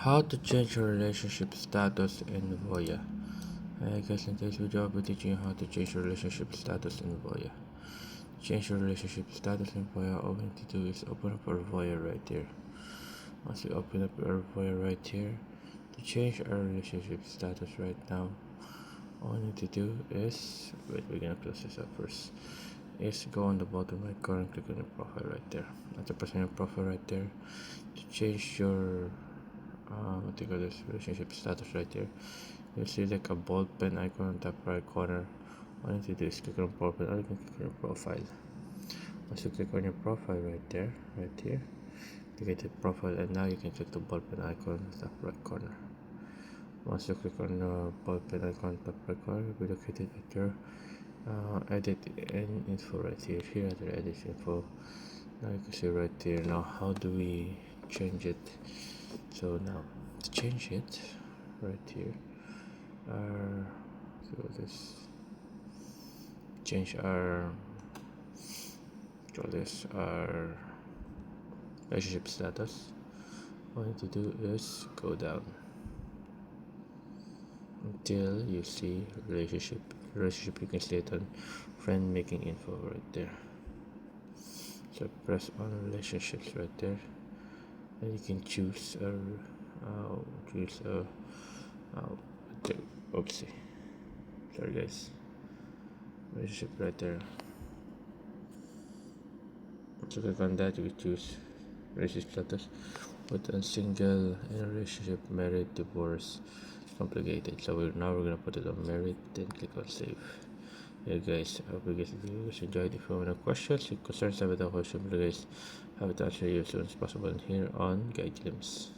How to change your relationship status in Voya. Hi guys, in today's video I'll be teaching you how to change your relationship status in Voya. Change your relationship status in Voya, all we need to do is open up our Voya right here. Once we open up our Voya right here, to change our relationship status right now, all we need to do is, wait, we're gonna close this up first, is go on the bottom right corner and click on your profile right there. After pressing your profile right there, to change your what do you call this relationship status right here, you'll see like a ball pen icon on top right corner. All you need to do is click on profile, or you can click on your profile. Once you click on your profile right there, right here, click at the profile, and now you can click the ball pen icon on the top right corner. Once you click on the ball pen icon on the top right corner, you'll be located at your edit and info right here. Here at your edit info, now you can see right here. Now how do we change it? So now to change it right here, so this change our our relationship status. All you need to do is go down until you see relationship. You can see it on friend making info right there. So press on relationships right there, and you can choose oopsie, sorry guys, relationship right there. So click on that, we choose relationship status with a single, in a relationship, married, divorce. It's complicated, so we're gonna put it on married, then click on save. Yeah guys, I hope you guys enjoyed. If you have any questions, concerns about the question, guys, I will answer you as soon as possible here on Guide Glimpse.